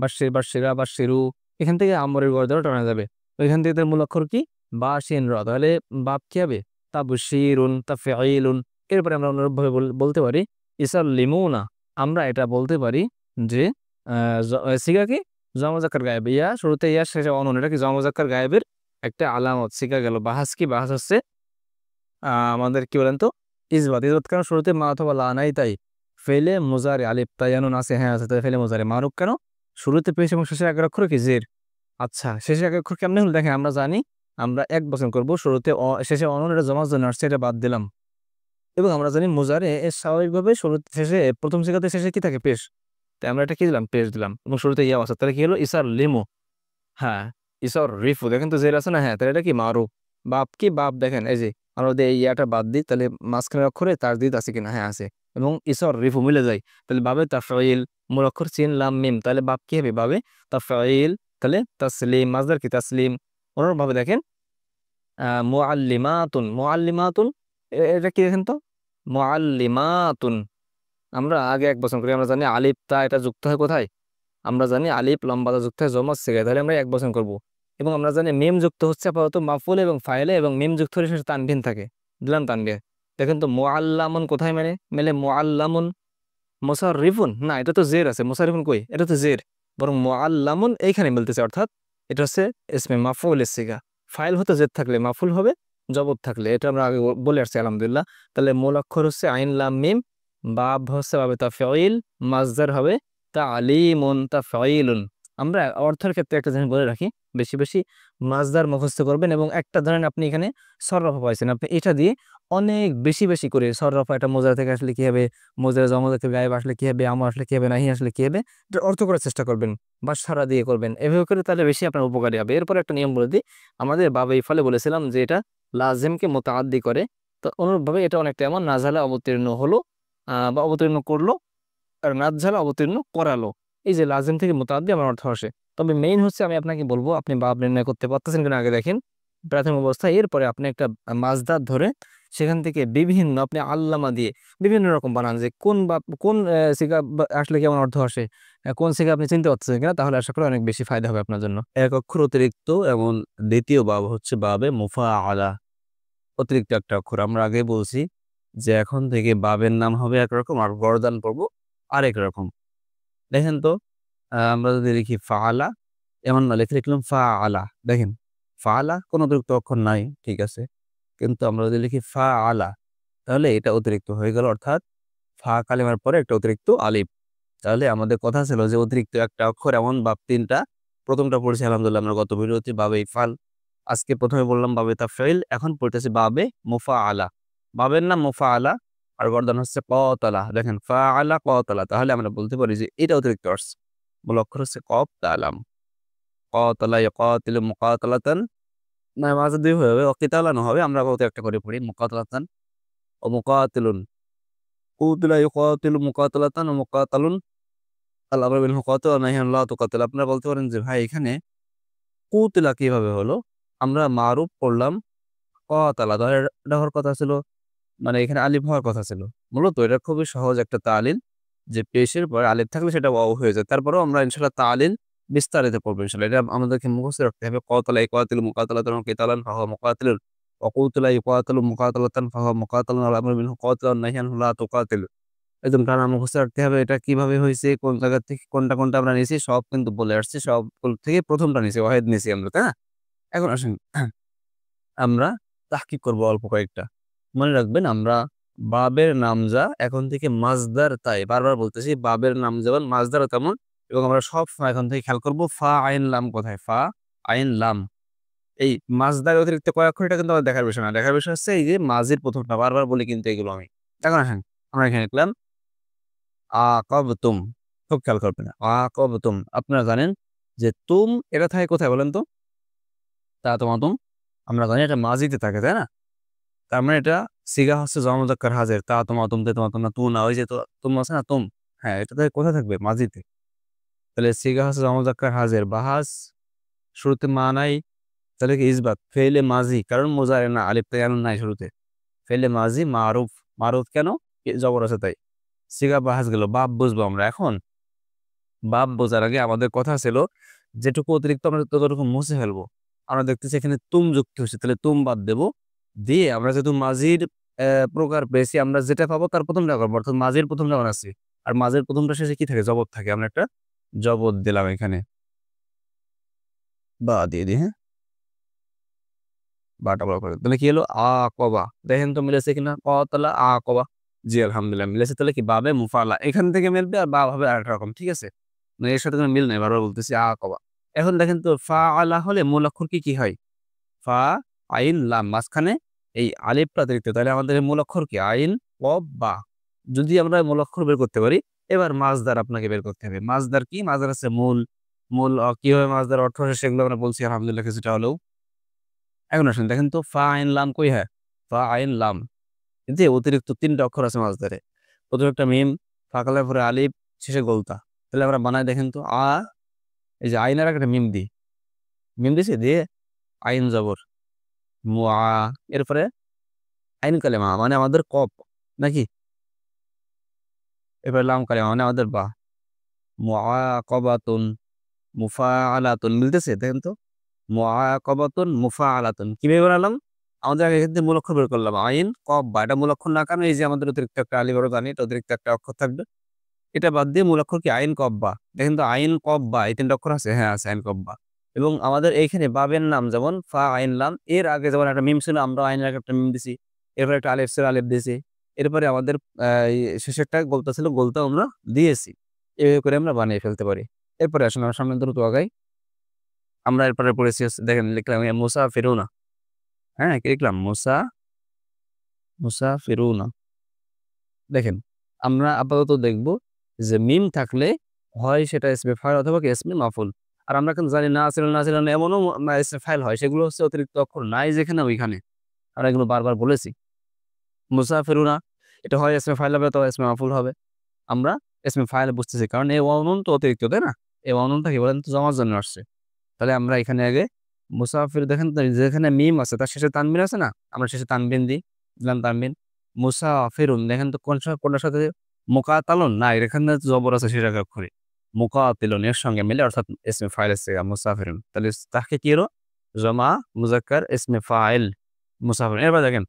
বাশির, বাশিরা, বাশিরু, এখান থেকে আমরের গর্দটা টানা যাবে, তো এখান থেকে তার মূল অক্ষর কি, বা শিন র, তাহলে বাপ কি হবে, তাবশিরুন, তাফঈলুন। এরপরে আমরা অনুরূপভাবে বলতে পারি ইসাল্লিমুনা, আমরা এটা বলতে পারি যে সিগা কি, জমা মুযাক্কার গায়েব, ইয়া শুরুতে ইয়া শেষে অনন, এটা কি জমা মুযাক্কার গায়েবের একটা আলামত, সিগা গেল। বাহাস কি, বাহাস হচ্ছে আমাদের কি বলেন তো, ইসবাত, ইসবাত কেন, শুরুতে মা অথবা লা নাই, তাই ফেলে মুজারে আলিফ তায়ানুন আছে, হ্যাঁ আছে, তাই ফেলে মুজারে মারুফ কেন, শুরুতে পেশ এবং শেষে আগের অক্ষর কি জের, আচ্ছা শেষে আগের অক্ষর কেমনে হলো, দেখেন আমরা জানি আমরা এক বচন করব, শুরুতে শেষে অনন, এটা জমার জন্য আসছে, এটা বাদ দিলাম, এবং আমরা জানি মুজারে এর স্বাভাবিকভাবে শুরুতে শেষে প্রথম সিগাতে শেষে কি থাকে, পেশ, তাই আমরা এটা কি দিলাম, পেশ দিলাম, এবং শুরুতে ইয়া আছে, তাহলে কি হলো, ইসার লিমু, হ্যাঁ, ইসর রিফু, দেখেন তো জের আছে না, হ্যাঁ, তাহলে এটা কি মারুফ। বাপ কি, বাপ দেখেন এই যে আমরা যদি এই ইয়াটা বাদ দিই, তাহলে মাঝখানের অক্ষরে তাসদিদ আছে কিনা, হ্যাঁ আছে, এবং ইসর রিফু মিলে যায়, তাহলে বাবে তাফঈল, মূল অক্ষর সিন লাম মিম, তাহলে বাপ কি হবে, বাবে তাফঈল, তাহলে তাসলিম, মাজদার কি তাসলিম। অন্যভাবে দেখেন মুআল্লিমাতুন, মুআল্লিমাতুন, এটা কি দেখেন তো, মুআল্লিমাতুন, আমরা আগে এক বচন করি, আমরা জানি আলিফ তা এটা যুক্ত হয় কোথায়, আমরা জানি আলিফ লম্বাটা যুক্ত হয় জমজ সিগায়, তাহলে আমরা এক বচন করব। এবং আমরা জানি মিম যুক্ত হচ্ছে আপাতত মাফুল এবং ফাইলে, এবং মিম যুক্ত হলে শেষে তানভিন থাকে, দিলাম তানবিহ। দেখেন তো মুআল্লামুন কোথায় মেলে, মুআল্লামুন। মুসাররিফুন না, এটা তো জের আছে, মুসাররিফুন কই, এটা তো জের, বরং মুআল্লামুন এইখানে মিলতেছে, অর্থাৎ এটা হচ্ছে ইসমে মাফউল সিগা। ফাইল হতে জের থাকলে মাফুল হবে, জবর থাকলে, এটা আমরা আগে বলে আসছি আলহামদুলিল্লাহ। তাহলে মূল অক্ষর হচ্ছে আইন লাম মিম, বাব হচ্ছে বাবে তাফঈল, মাজদার হবে তালিমুন তাফঈলুন। আমরা অর্থের ক্ষেত্রে একটা জিনিস বলে রাখি, বেশি বেশি মাজদার মুখস্থ করবেন, এবং একটা ধরেন আপনি এখানে সররফা পাইছেন, আপনি এটা দিয়ে অনেক বেশি বেশি করে সররফা, এটা মোজারা থেকে আসলে কি হবে, মোজারা জমা থেকে গায়েব আসলে কি হবে, আমা আসলে কি হবে, নাহি আসলে কি হবে, এটা অর্থ করার চেষ্টা করবেন বা সারা দিয়ে করবেন, এভাবে করে তাহলে বেশি আপনার উপকারী হবে। এরপর একটা নিয়ম বলে দিই, আমাদের বাবা এই ফলে বলেছিলাম যে এটা লাজেমকে মোতাআদ্দি করে, তো অনুরূপভাবে এটা অনেকটা এমন নাজালে অবতীর্ণ হলো বা অবতীর্ণ করলো, আর নাজ্জালা অবতীর্ণ করালো। এই যে লাজিম থেকে মুতাআদ্দি আমার অর্থ আসে। তবে মেইন হচ্ছে আমি আপনাকে বলবো, আপনি বাব নির্ণয় করতে পারতেছেন কিনা আগে দেখেন প্রাথমিক অবস্থায়, এরপরে আপনি একটা মাজদার ধরে সেখান থেকে বিভিন্ন আপনি আল্লামা দিয়ে বিভিন্ন রকম বানান, যে কোন বা কোন সিগা আসলে কেমন অর্থ আসে, কোন সিগা আপনি চিনতে পারতেছেন কিনা, তাহলে আশা করি অনেক বেশি ফায়দা হবে আপনার জন্য। এক অক্ষর অতিরিক্ত এবং দ্বিতীয় বাব হচ্ছে বাবে মুফাআলা, অতিরিক্ত একটা অক্ষর। আমরা আগে বলছি যে এখন থেকে বাবের নাম হবে একরকম আর গর্দান পড়ব আরেক রকম। দেখেন তো আমরা যদি লিখি ফাআলা, এমন না লিখে লিখলাম ফাআলা, দেখেন ফাআলা কোনো অতিরিক্ত অক্ষর নাই, ঠিক আছে, কিন্তু আমরা যদি লিখি ফাআলা তাহলে এটা অতিরিক্ত হয়ে গেল, অর্থাৎ ফা কালিমার পরে একটা অতিরিক্ত আলিফ। তাহলে আমাদের কথা ছিল যে অতিরিক্ত একটা অক্ষর এমন বাব তিনটা, প্রথমটা পড়েছি আলহামদুলিল্লাহ আমরা গত ভিডিওতে বাবে ইফাল, আজকে প্রথমে বললাম বাবে তাফঈল, এখন পড়তেছি বাবে মুফাআলা। বাবের নাম মুফাআলা আর গর্দান হচ্ছে কতলা, দেখেন ফাআলা কতলা, তাহলে আমরা বলতে পারি যে এটা অতিরিক্ত আসছে। মূল অক্ষর হচ্ছে কফ তালাম, কতলা ইয়াকাতিলু মুকাতালাতান, না মাঝে দুই হবে, কিতালান হবে, আমরা কত একটা করে পড়ি মুকাতালাতান ও মুকাতিলুন, কুতিলা ইউকাতিলু মুকাতালাতান ও মুকাতালুন, আল আমরু বিল মুকাতালা ওয়া নাহয়ু আল্লা তুকাতিল। আপনারা বলতে পারেন যে ভাই এখানে কুতিলা কিভাবে হলো, আমরা মারুফ পড়লাম কতালা, ধর এটা হওয়ার কথা ছিল, মানে এখানে আলিফ হওয়ার কথা ছিল। মূলত এটা খুবই সহজ একটা তালিল, যে পেশের পরে আলিফ থাকলে সেটা ওয়াও হয়ে যায়। তারপরেও আমরা ইনশাআল্লাহ তালিল বিস্তারিত পড়বো ইনশাআল্লাহ, এটা আমাদেরকে মুখস্থ রাখতে হবে। কতালা ইকাতিলু মুকাতালাতান ওয়া কিতালান ফাহুয়া মুকাতিলুন ওয়া কুতিলা ইকাতিলু মুকাতালাতান ফাহুয়া মুকাতালুন, আল আমরু বিল মুকাতালা ওয়া নাহয়ু আনহু লা তুকাতিল। একদম টানা মুখস্থ রাখতে হবে, এটা কিভাবে হয়েছে, কোন জায়গা থেকে কোনটা কোনটা আমরা নিয়েছি সব কিন্তু বলে আসছি, সব থেকে প্রথমটা নিয়েছি, ওয়াহেদ নিয়েছি আমরা, তাই না? এখন আসেন আমরা তাহকিক করবো অল্প কয়েকটা। মনে রাখবেন আমরা বাবের নামজা এখন থেকে মাজদার তাই, বারবার বলতেছি বাবের নাম যেমন মাজদারও তেমন, এবং আমরা সব সময় এখন থেকে খেয়াল করবো ফা আইন লাম কোথায়, ফা আইন লাম, এই মাজদার অতিরিক্ত কয় অক্ষর এটা কিন্তু আমাদের দেখার বিষয় না, দেখার বিষয় হচ্ছে এই যে মাজির প্রথমটা, বারবার বলি কিন্তু এগুলো আমি। এখন আসেন আমরা এখানে লিখলাম আকাবতুম, খুব খেয়াল করবেন আকাবতুম। আপনারা জানেন যে তুম এটা থাকে কোথায় বলেন তো, তা তোমাতুম, আমরা জানি এটা মাজিতে থাকে, তাই না? তার মানে এটা সিগা হচ্ছে জমা মুজাক্কার হাজের, তা তোমা তুমতে তোমা তোমরা তু না, ওই যে তো তুম আছে না তুম, হ্যাঁ এটা তাহলে কোথায় থাকবে, মাজিতে। তাহলে সিগা হচ্ছে জমা মুজাক্কার হাজের, বাহাস শুরুতে মা নাই, তাহলে কি ইসবাত ফেলে মাজি, কারণ মোজারে না, আলিফ তাই নাই শুরুতে, ফেলে মাজি মারুফ, মারুফ কেন, জবর আছে তাই, সিগা বাহাস গেল। বাপ বুঝবো আমরা এখন, বাপ বোঝার আগে আমাদের কথা ছিল যেটুকু অতিরিক্ত আমরা ততটুকু মুছে ফেলবো। আমরা দেখতেছি এখানে তুম যুক্ত হচ্ছে, তাহলে তুম বাদ দেবো, দিয়ে আমরা যেহেতু মাঝির প্রকার পেয়েছি, আমরা যেটা পাবো তার প্রথমটা করবো, অর্থাৎ মাঝির প্রথমটা বানাচ্ছি, আর মাঝের প্রথমটা শেষে কি থাকে, জবর থাকে, আমরা একটা জবর দিলাম এখানে, বা দিয়ে দিই, হ্যাঁ বাটা বড় করে, তাহলে কি হলো আ কবা, দেখেন তো মিলেছে কিনা, কতলা আ কবা, জি আলহামদুলিল্লাহ মিলেছে। তাহলে কি বাবে মুফালা এখান থেকে মিলবে, আর বা হবে আরেক রকম, ঠিক আছে, মানে এর সাথে কোনো মিল নাই, বারবার বলতেছি আ কবা। এখন দেখেন তো ফা আলা হলে মূল অক্ষর কি কি হয়, ফা আইন লাম, মাঝখানে এই আলিফটা অতিরিক্ত, তাহলে আমাদের মূল অক্ষর কি আইন কব বা। যদি আমরা মূল অক্ষর বের করতে পারি, এবার মাজদার আপনাকে বের করতে হবে। মাজদার কি, মাজদার আছে মূল, মূল কিভাবে মাজদার অর্থ আসে সেগুলো আমরা বলছি আলহামদুলিল্লাহ কিছুটা হলেও। এখন আসেন দেখেন তো ফা আইন লাম কই, হ্যাঁ ফা আইন লাম, কিন্তু এই অতিরিক্ত তিনটা অক্ষর আছে মাজদারে, প্রথমে একটা মিম, ফাঁকালের পরে আলিফ, শেষে গোলতা। তাহলে আমরা বানাই দেখেন তো এই যে আইনের একটা মিম দিই, মিম দিছি দিয়ে আইন জবর মুআ, এরপরে আইন কালেমা মানে আমাদের কপ নাকি, এবার লাম কালিমা মানে আমাদের বা। মুআকাবাতুন, মুফাআলাতুন মিলতেছে দেখেন তো? মুআকাবাতুন, মুফাআলাতুন কিভাবে বানালাম? আমাদের আগে এখান থেকে মূল অক্ষর বের করলাম। আইন, কফ, বা। এটা মূল অক্ষর না কারণ এই যে আমাদের অতিরিক্ত একটা আলিফ আমরা জানি এটা অতিরিক্ত একটা অক্ষর থাকবে। এটা বাদ দিয়ে মূল অক্ষর কি? আইন, কফ, বা। দেখেন তো আইন, কফ, বা এই ৩ টা অক্ষর আছে? হ্যাঁ আছে, আইন, কফ, বা। এবং আমাদের এইখানে বাবের নাম যেমন ফা, আইন, লাম এর আগে যেমন একটা মিম ছিল আমরা আইনের আগে একটা মিম দিছি। এরপরে একটা আলিফ ছিল, আলিফ দিয়েছি। এরপরে আমাদের শেষেরটা গোলতা ছিল, গোলতাও আমরা দিয়েছি। এভাবে করে আমরা বানিয়ে ফেলতে পারি। এরপরে আসলে আমরা সামনে দ্রুত আগাই। আমরা এরপরে পড়েছি হচ্ছে দেখেন লিখলাম মুসাফিরুনা। হ্যাঁ, কি লিখলাম? মুসাফিরুনা। দেখেন, আমরা আপাতত দেখব যে মিম থাকলে হয় সেটা ইসমে ফাইল অথবা কি ইসমে মাফুল। আর আমরা কিন্তু জানি না এমনও ইসমে ফাইল হয় সেগুলো হচ্ছে অতিরিক্ত অক্ষর নাই যেখানে ওইখানে। আমরা এগুলো বারবার বলেছি। মুসাফিরুনা এটা হয় ইসমে ফাইল হবে অথবা ইসমে মাফুল হবে। আমরা ইসমে ফাইল বুঝতেছি কারণ এই ওয়াও নুন তো অতিরিক্ত, তাই না? এই ওয়াও নুনটা কি বলেন তো? জমার জন্য আসছে। তাহলে আমরা এখানে আগে মুসাফির দেখেন তো যেখানে মিম আছে তার শেষে তানবিন আছে না? আমরা শেষে তানবিন দিই। দিলাম তানবিন। মুসাফিরুন দেখেন তো কোনটার সাথে? মুকাতালুন না এখানে জবর আছে শেষ অক্ষরে। মুকাতিলুন এর সঙ্গে মিলে অর্থাৎ ইসমে ফাইল আছে মুসাফিরুন। তাহলে তাকে কি হলো? জমা মুজাক্কার ইসমে ফাইল মুসাফিরুন। এবার দেখেন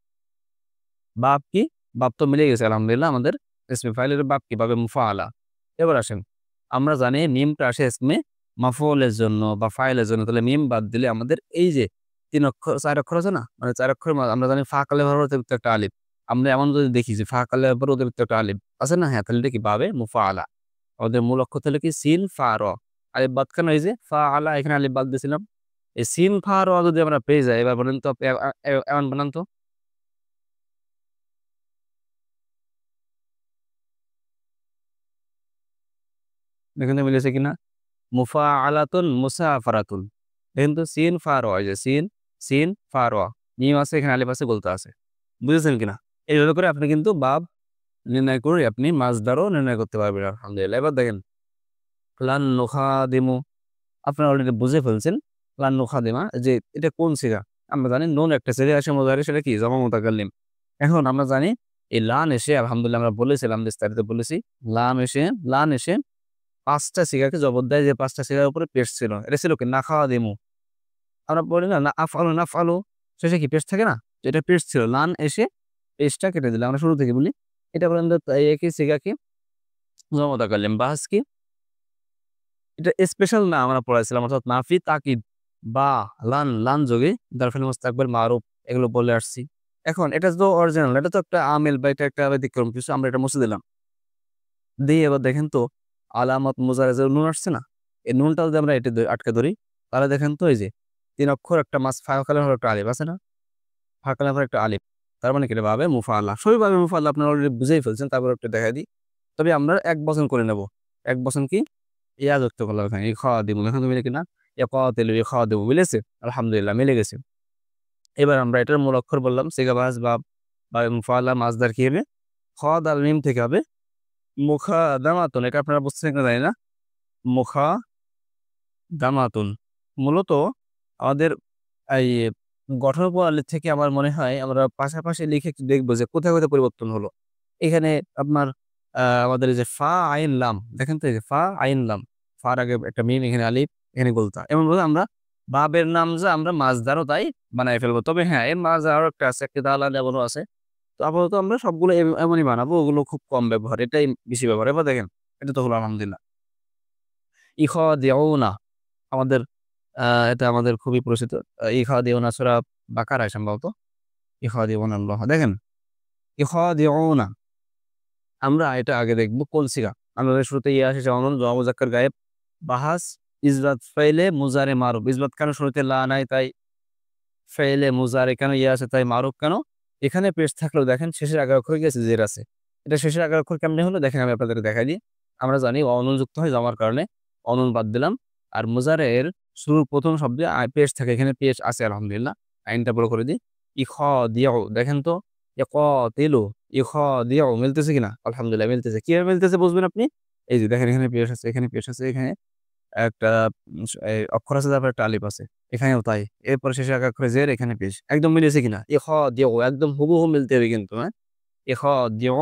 বাপ কি? বাপ তো মিলে গেছে আলহামদুলিল্লাহ আমাদের ইসমে ফাইলের বাপ কি? বাবে মুফাআলা। এবার আসেন আমরা জানি মিমটা আসে ইসমে মাফউলের জন্য বা ফাইলের জন্য। তাহলে মিম বাদ দিলে আমাদের এই যে ৩ অক্ষর ৪ অক্ষর আছে না? মানে ৪ অক্ষরের আমরা জানি ফা কালের পরে অতিরিক্ত একটা আলিফ। আমরা এমন যদি দেখি যে ফা কালের পরে অতিরিক্ত একটা আলিফ আছে না? হ্যাঁ, তাহলে এটা কি? বাবে মুফাআলা। আমাদের মূল অক্ষর তাহলে কি? সিন, ফা, র। আলিফ বাদ কেন? এই যে ফা আলা এখানে আলিফ বাদ দিয়েছিলাম। এই সিন, ফা, র যদি আমরা পেয়ে যাই এবার বলেন তো এমন বানান তো? দেখেন তো মিলেছে কিনা? মুফাআলাতুন, মুসাফারাতুন। দেখেন তো সিন, ফা, র এই যে সিন, ফা, র। মিম আছে এখানে আলিফ আছে, গোলতা আছে। বুঝেছেন কিনা? এইভাবে করে আপনি কিন্তু বাব নির্ণয় করে আপনি মাজদারও নির্ণয় করতে পারবেন আলহামদুলিল্লাহ। এবার দেখেন লান নুখাদিমু আপনারা অলরেডি বুঝে ফেলছেন। লান নুখাদিমা যে এটা কোন সিগা? আমরা জানি নুন একটা সিগা আসে মুজাহারি সেটা কি? জমা মুতাকাল্লিম। এখন আমরা জানি এই লান এসে আলহামদুলিল্লাহ আমরা বলেছিলাম বিস্তারিত বলেছি। লান এসে ৫ টা সিগাকে জবর দেয় যে ৫ টা সিগার উপরে পেশ ছিল। এটা ছিল কি? নাখাদিমু। আমরা বলি না নাফআলু শেষে কি পেশ থাকে না? তো এটা পেশ ছিল। লান এসে পেশটা কেটে দিলাম। আমরা শুরু থেকে বলি। এটা বলেন তো একই সিগা কি? জমা মুতাকাল্লিম। বাহাস কি? এটা স্পেশাল না আমরা পড়াইছিলাম অর্থাৎ নাফি তাকিদ বা লান যোগে দারফিল মুস্তাকবিল মারুফ এগুলো বলে আসছি। এখন এটা তো অরিজিনাল এটা তো একটা আমিল বা এটা একটা ব্যতিক্রম কিছু আমরা এটা মুছে দিলাম। দিয়ে এবার দেখেন তো আলামত মুজারে যে নুন আসছে না? এই নুনটা যদি আমরা এটা আটকে ধরি তাহলে দেখেন তো এই যে ৩ অক্ষর একটা ফা কালার একটা আলিফ আছে না? ফা কালার একটা আলিফ। তার মানে কি? এটা ভাবে মুফাআলা। সবই ভাবে মুফাআলা আপনারা অলরেডি বুঝেই ফেলছেন। তারপর একটু দেখাই দিই। তবে আমরা ১ বচন করে নেব। ১ বচন কি? ইয়া যুক্ত করলাম এখানে। ইখাদিমু দেখেন তো মিলে কিনা? ইকাতিলু ইখাদিমু মিলেছে? আলহামদুলিল্লাহ মিলে গেছে। এবার আমরা এটার মূল অক্ষর বললাম সিগা বাস বা মুফাআলা মাজদার কি হবে? খ দাল মিম থেকে হবে মুখাদামাতুন। এটা আপনারা বুঝছেন কিনা জানি না। মুখাদামাতুন। মূলত আমাদের এই গঠন প্রণালী থেকে আমার মনে হয় আমরা পাশাপাশি লিখে একটু দেখব যে কোথায় পরিবর্তন হলো। এখানে আপনার আমাদের এই যে ফা, আইন, লাম দেখেন তো এই যে ফা, আইন, লাম। ফার আগে একটা মিম এখানে আলিফ, এখানে গোলতা। এমনভাবে আমরা বাবের নাম যে আমরা মাজদারও তাই বানায় ফেলবো। তবে হ্যাঁ, এর মাঝে আরো একটা আছে, একটা দালাল এমনও আছে। তো আপাতত আমরা সবগুলো এমনই বানাবো। ওগুলো খুব কম ব্যবহার। এটাই বেশি ব্যবহার। এবার দেখেন এটা তো হলো আলহামদুলিল্লাহ। ইখাদিউনা আমাদের এটা আমাদের খুবই পরিচিত। ইখাদিউনা সূরা বাকারায় সম্ভবত। ইখাদিউনা আল্লাহ। দেখেন ইখাদিউনা আমরা এটা আগে দেখব কোন সিগা। আমাদের শুরুতে ইয়া আসে যেমন জওয়া মুজাক্কার গায়েব, বাহাস, ইসবাত ফাইলে মুজারে মারুফ। ইসবাত কেন শুরুতে লা নাই তাই ফাইলে মুজারে কেন ইয়া আছে তাই মারুফ কেন? এখানে পেশ থাকলেও দেখেন শেষের আগের অক্ষরে কি আছে? জের আছে। এটা শেষের আগের অক্ষর কেমনে হলো? দেখেন আমি আপনাদেরকে দেখাই দিই। আমরা জানি অনুন যুক্ত হয় জমার কারণে। অনুন বাদ দিলাম। আর মুজারের শুরুর ১ম শব্দে পেশ থাকে। এখানে পেশ আছে আলহামদুলিল্লাহ। আইনটা বড় করে দিই। ইখাদিউ দেখেন তো ইকাতিলু ইখাদিউ মিলতেছে কিনা? আলহামদুলিল্লাহ মিলতেছে। কিভাবে মিলতেছে বুঝবেন আপনি? এই যে দেখেন এখানে পেশ আছে, এখানে পেশ আছে, এখানে একটা অক্ষর আছে তারপরে একটা আলিফ আছে। এখানেও তাই। এরপরে শেষে এক অক্ষরে জের এখানে পেশ। একদম মিলেছে কিনা? ইখাদিউ একদম হুবহু মিলতে হবে কিন্তু, হ্যাঁ? ইখাদিউ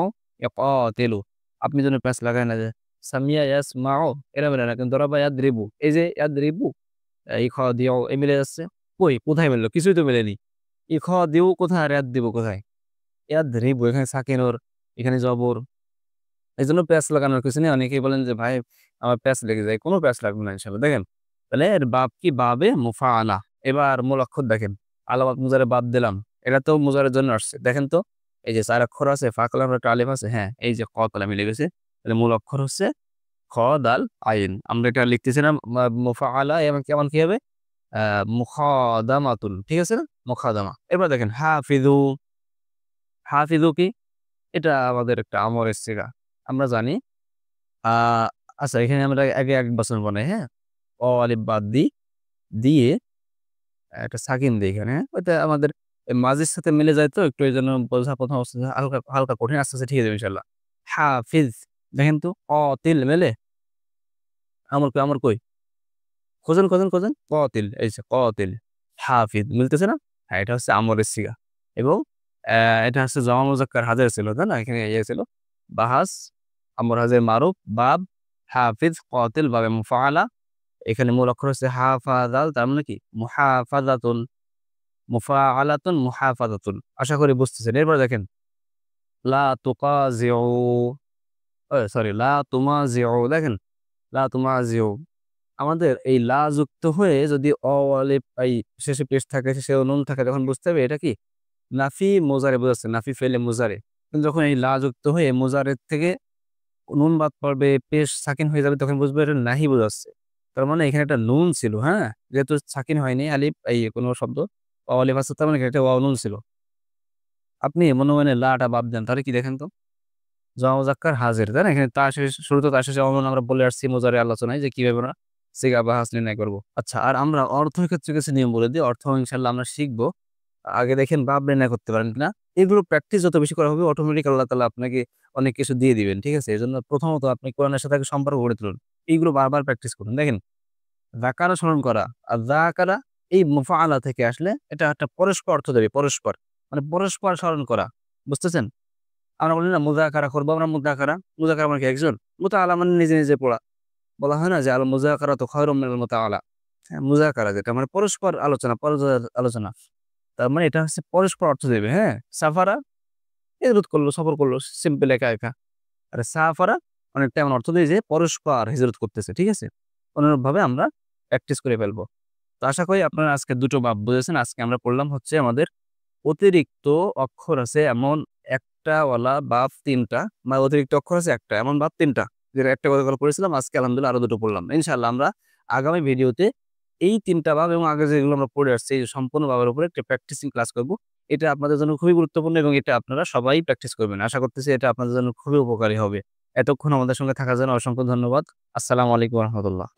ইকাতিলু। আপনি যেন প্যাঁচ লাগায় না যে সামিয়া ইয়াসমাউ এরা মিলে না কিন্তু দরাবা ইয়াদরিবু এই যে ইয়াদরিবু এই খ দিও এই মিলে যাচ্ছে কই কোথায় মিললো কিছুই তো মেলেনি ই খ দিও কোথায় আর ইয়াদ দিব কোথায় ইয়াদরিবু এখানে সাকিনুর এখানে জবর এই জন্য প্যাঁচ লাগানোর কিছু নেই অনেকেই বলেন যে ভাই আমার প্যাঁচ লেগে যায় কোনো প্যাঁচ লাগবে না ইনশাল্লাহ দেখেন তাহলে এর বাপ কি বাবে মুফাআলা এবার মূল অক্ষর দেখেন আলামত মুজারে বাদ দিলাম এটা তো মুজারের জন্য আসছে দেখেন তো এই যে 4 অক্ষর আছে ফা কলাম একটা আলিফ আছে হ্যাঁ এই যে ক কলাম মিলে গেছে তাহলে মূল অক্ষর হচ্ছে খ দাল আইন আমরা এটা লিখতেছি না মুফাআলা এবং কেমন কি হবে মুখাদামাতুন ঠিক আছে না মুখাদামা এবার দেখেন হাফিজু হাফিজু কি এটা আমাদের একটা আমরের সিগা আমরা জানি আচ্ছা এখানে আমরা আগে এক বছর বানাই হ্যাঁ অ আলিফ বাদ দিয়ে একটা সাকিন দিই এখানে হ্যাঁ ওইটা আমাদের মাঝির সাথে মিলে যায় তো একটু এই জন্য বোঝা প্রথম অবস্থা হালকা হালকা কঠিন আস্তে আস্তে ঠিক আছে ইনশাল্লাহ হাফিজ দেখেন তো তিল মেলে আমার কই খোঁজেন খোঁজেন খোঁজেন তিল এই যে তিল হাফিজ মিলতেছে না হ্যাঁ এটা হচ্ছে আমরের সিগা এবং এটা হচ্ছে জমা মুজাক্কার হাজার ছিল তাই না এখানে ইয়ে ছিল বাহাস আমর হাজের মারুফ বাব হাফিজ তিল বাবে মুফাআলা এখানে মূল অক্ষর হচ্ছে হাফাজাল তার মানে কি মুহাফাজাতুন মুফাআলাতুন মুহাফাজাতুন আশা করি বুঝতেছেন এরপর দেখেন লা তুকাজিউ সরি লা তুমাজিউ দেখেন লা তুমাজিউ আমাদের এই লা যুক্ত হয়ে যদি অলিফ এই শেষে পেশ থাকে শেষে নুন থাকে তখন বুঝতে হবে এটা কি নাফি মুজারে বোঝাচ্ছে নাফি ফেলে মুজারে কিন্তু যখন এই লা যুক্ত হয়ে মুজারের থেকে নুন বাদ পড়বে পেশ সাকিন হয়ে যাবে তখন বুঝবে এটা নাহি বোঝাচ্ছে তার মানে এখানে একটা নুন ছিল হ্যাঁ যেহেতু সাকিন হয়নি আলিফ এই কোনো শব্দ অলিফ আছে তার মানে এখানে একটা নুন ছিল আপনি মনে মনে লাটা বাদ দেন তাহলে কি দেখেন তো জমা মুজাক্কার হাজির তাই না এখানে তার শেষে শুরুতে তার শেষে অমন আমরা বলে আসছি মুজারে আলোচনায় যে কিভাবে আমরা সিগা বা হাস নির্ণয় করবো আচ্ছা আর আমরা অর্থের ক্ষেত্রে কিছু নিয়ম বলে দিই অর্থ ইনশাল্লাহ আমরা শিখবো আগে দেখেন ভাব নির্ণয় করতে পারেন কিনা এগুলো প্র্যাকটিস যত বেশি করা হবে অটোমেটিক আল্লাহ তাআলা আপনাকে অনেক কিছু দিয়ে দিবেন ঠিক আছে এই জন্য প্রথমত আপনি কোরআনের সাথে আগে সম্পর্ক গড়ে তুলুন এইগুলো বারবার প্র্যাকটিস করুন দেখেন যাকারা স্মরণ করা আর যাকারা এই মুফাআলা থেকে আসলে এটা একটা পরস্পর অর্থ দেবে পরস্পর মানে পরস্পর স্মরণ করা বুঝতেছেন আমরা বলি না মুযাকারা করবো আমরা মুযাকারা মানে কি একজন মুতাআলা মানে নিজে নিজে পড়া বলা হয় না যে আল মুযাকারা তো খায়রুম মিনাল মুতাআলা হ্যাঁ মুযাকারা যেটা মানে পরস্পর আলোচনা পরস্পর আলোচনা তার মানে এটা হচ্ছে পরস্পর অর্থ দেবে হ্যাঁ সাফারা হিজরত করলো সফর করলো সিম্পল একা একা আর সাফারা অনেকটা এমন অর্থ দেয় যে পরস্পর হিজরত করতেছে ঠিক আছে অনুরূপভাবে আমরা প্র্যাকটিস করে ফেলবো তো আশা করি আপনারা আজকে দুটো বাব বুঝেছেন আজকে আমরা পড়লাম হচ্ছে আমাদের অতিরিক্ত অক্ষর আছে এমন একটা ওয়ালা বাপ তিনটা বা অতিরিক্ত অক্ষর আছে একটা এমন বাপ তিনটা যেটা একটা কথা পড়েছিলাম আজকে আলহামদুলিল্লাহ আরো দুটো পড়লাম ইনশাআল্লাহ আমরা আগামী ভিডিওতে এই তিনটা বাব এবং আগে যেগুলো আমরা পড়ে আসছি এই সম্পূর্ণ বাবের উপরে একটা প্র্যাকটিসিং ক্লাস করব এটা আপনাদের জন্য খুবই গুরুত্বপূর্ণ এবং এটা আপনারা সবাই প্র্যাকটিস করবেন আশা করতেছি এটা আপনাদের জন্য খুবই উপকারী হবে এতক্ষণ আমাদের সঙ্গে থাকার জন্য অসংখ্য ধন্যবাদ আসসালামু আলাইকুম রহমতুল্লাহ